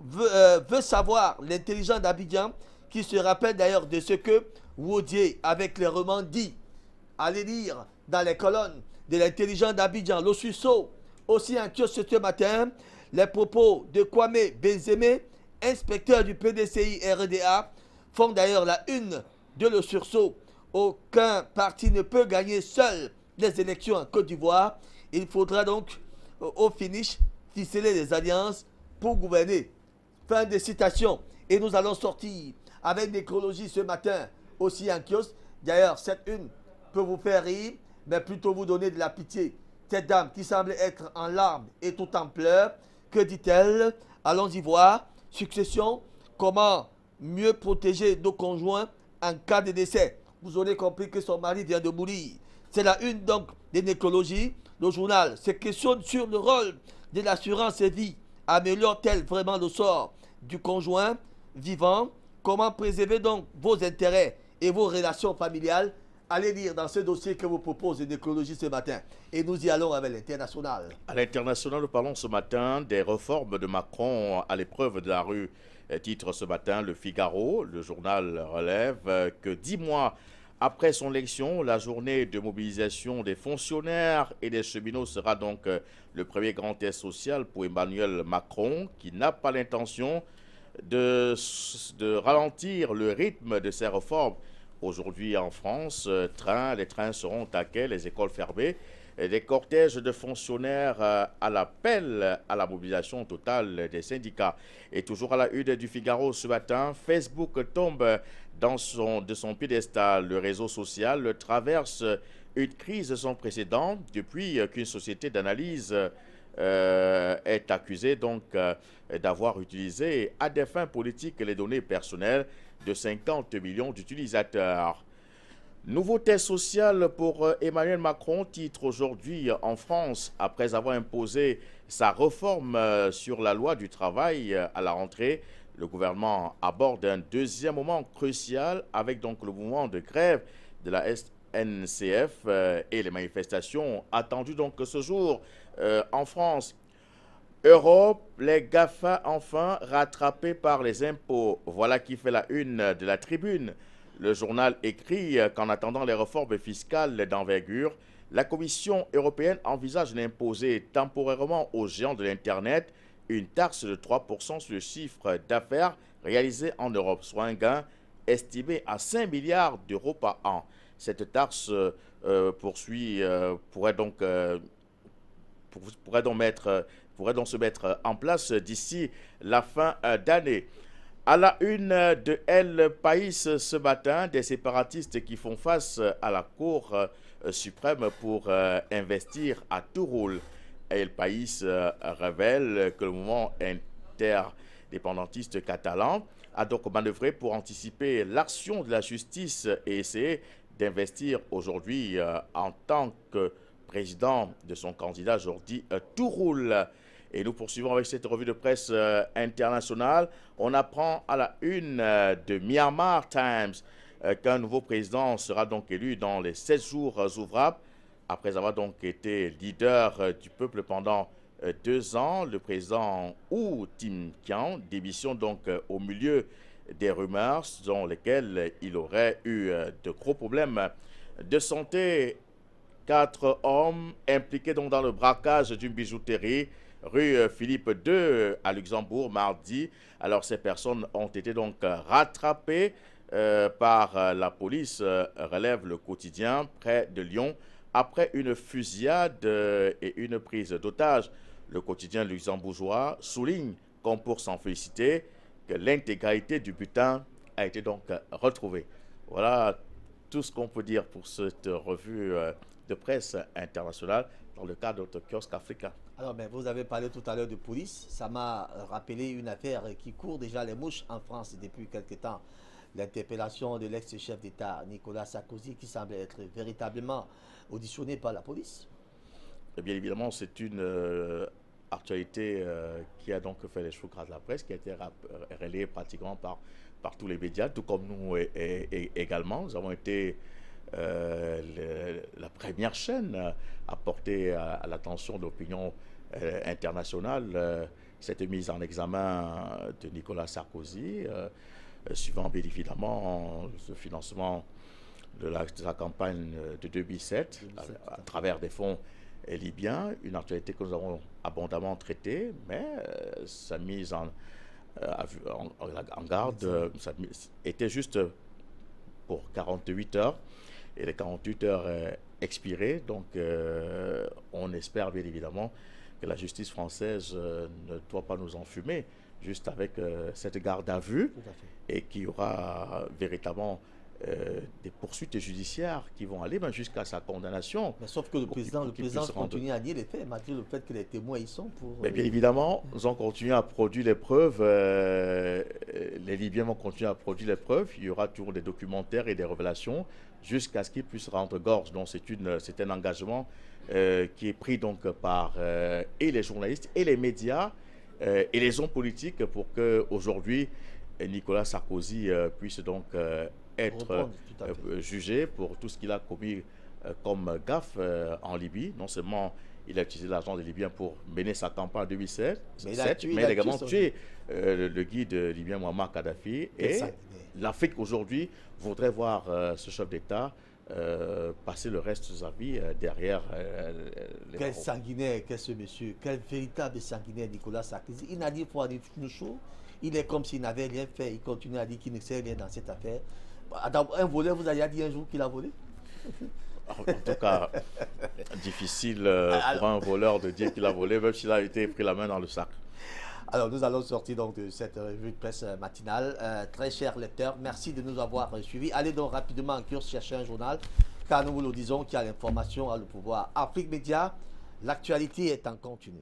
veut savoir l'intelligent d'Abidjan, qui se rappelle d'ailleurs de ce que Waudier, avec les romans, dit. Allez lire dans les colonnes de l'intelligent d'Abidjan, Lossusso, aussi en kiosque ce matin, les propos de Kwame Benzeme, inspecteur du PDCI RDA, font d'ailleurs la une de Le Sursaut. Aucun parti ne peut gagner seul les élections en Côte d'Ivoire. Il faudra donc, au finish, ficeler les alliances pour gouverner. Fin de citation. Et nous allons sortir avec l'écologie ce matin, aussi en kiosque. D'ailleurs, cette une peut vous faire rire, mais plutôt vous donner de la pitié. Cette dame qui semble être en larmes et tout en pleurs, que dit-elle? Allons-y voir. Succession, comment mieux protéger nos conjoints en cas de décès. Vous aurez compris que son mari vient de mourir. C'est la une donc de l'écologie. Le journal se questionne sur le rôle de l'assurance vie. Améliore-t-elle vraiment le sort du conjoint vivant? Comment préserver donc vos intérêts et vos relations familiales? Allez lire dans ce dossier que vous propose l'écologie ce matin. Et nous y allons avec l'international. À l'international, nous parlons ce matin des réformes de Macron à l'épreuve de la rue. Titre ce matin Le Figaro. Le journal relève que 10 mois après son élection, la journée de mobilisation des fonctionnaires et des cheminots sera donc le premier grand test social pour Emmanuel Macron, qui n'a pas l'intention de ralentir le rythme de ses réformes. Aujourd'hui en France, les trains seront taqués, les écoles fermées, des cortèges de fonctionnaires à l'appel à la mobilisation totale des syndicats. Et toujours à la une du Figaro ce matin, Facebook tombe de son piédestal. Le réseau social traverse une crise sans précédent depuis qu'une société d'analyse est accusée donc d'avoir utilisé à des fins politiques les données personnelles de 50 millions d'utilisateurs. Nouveau test social pour Emmanuel Macron, titre aujourd'hui en France, après avoir imposé sa réforme sur la loi du travail à la rentrée. Le gouvernement aborde un deuxième moment crucial avec donc le mouvement de grève de la SNCF et les manifestations attendues donc ce jour en France. Europe, les GAFA enfin rattrapés par les impôts. Voilà qui fait la une de la tribune. Le journal écrit qu'en attendant les réformes fiscales d'envergure, la Commission européenne envisage d'imposer temporairement aux géants de l'Internet une taxe de 3% sur le chiffre d'affaires réalisé en Europe, soit un gain estimé à 5 milliards d'euros par an. Cette taxe pourrait donc se mettre en place d'ici la fin d'année. À la une de El País ce matin, des séparatistes qui font face à la Cour suprême pour investir à tout rôle. El País révèle que le mouvement interdépendantiste catalan a donc manœuvré pour anticiper l'action de la justice et essayer d'investir aujourd'hui en tant que président de son candidat Jordi Turull. Et nous poursuivons avec cette revue de presse internationale. On apprend à la une de Myanmar Times qu'un nouveau président sera donc élu dans les 7 jours ouvrables. Après avoir donc été leader du peuple pendant 2 ans, le président Wu Tin-Kian démissionne donc au milieu des rumeurs selon lesquelles il aurait eu de gros problèmes de santé. 4 hommes impliqués donc dans le braquage d'une bijouterie rue Philippe II à Luxembourg mardi. Alors ces personnes ont été donc rattrapées par la police, relève le quotidien, près de Lyon, après une fusillade et une prise d'otage. Le quotidien luxembourgeois souligne, comme pour s'en féliciter, que l'intégralité du butin a été donc retrouvée. Voilà tout ce qu'on peut dire pour cette revue de presse internationale dans le cadre de notre kiosque africain. Alors, vous avez parlé tout à l'heure de police. Ça m'a rappelé une affaire qui court déjà les mouches en France depuis quelque temps. L'interpellation de l'ex-chef d'État Nicolas Sarkozy qui semble être véritablement auditionné par la police. Et bien évidemment, c'est une actualité qui a donc fait les choux de la presse, qui a été relayée pratiquement par tous les médias, tout comme nous également. Nous avons été la première chaîne a porté à l'attention de l'opinion internationale cette mise en examen de Nicolas Sarkozy, suivant bien évidemment le financement de sa campagne de 2007 à travers des fonds libyens, une actualité que nous avons abondamment traitée, mais sa mise en garde était juste pour 48 heures, et les 48 heures expirées, donc on espère bien évidemment que la justice française ne doit pas nous enfumer juste avec cette garde à vue, et qu'il y aura véritablement des poursuites judiciaires qui vont aller jusqu'à sa condamnation. Mais sauf que le président continue à nier les faits, malgré le fait que les témoins y sont pour... Mais bien évidemment, nous allons continuer à produire les preuves. Les Libyens vont continuer à produire les preuves. Il y aura toujours des documentaires et des révélations jusqu'à ce qu'ils puissent rendre gorge. Donc c'est un engagement qui est pris donc par et les journalistes et les médias et les hommes politiques pour qu'aujourd'hui Nicolas Sarkozy puisse donc être jugé pour tout ce qu'il a commis comme gaffe en Libye. Non seulement il a utilisé l'argent des Libyens pour mener sa campagne en 2007, mais il a également tué le guide libyen Muammar Kadhafi. Et l'Afrique aujourd'hui voudrait voir ce chef d'État passer le reste de sa vie derrière les Quel sanguinaire, qu'est ce monsieur, quel véritable sanguinaire Nicolas Sarkozy. Il n'a dit pour aller nous chaud. Il est comme s'il n'avait rien fait. Il continue à dire qu'il ne sait rien dans cette affaire. Un voleur, vous avez dit un jour qu'il a volé? En tout cas, difficile pour un voleur de dire qu'il a volé, même s'il a été pris la main dans le sac. Alors, nous allons sortir donc de cette revue de presse matinale. Très chers lecteurs, merci de nous avoir suivis. Allez donc rapidement en kiosque chercher un journal, car nous vous le disons qu'il y a l'information à le pouvoir. Afrique Média, l'actualité est en continu.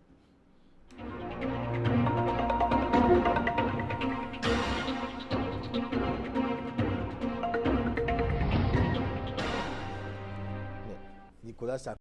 Nicolas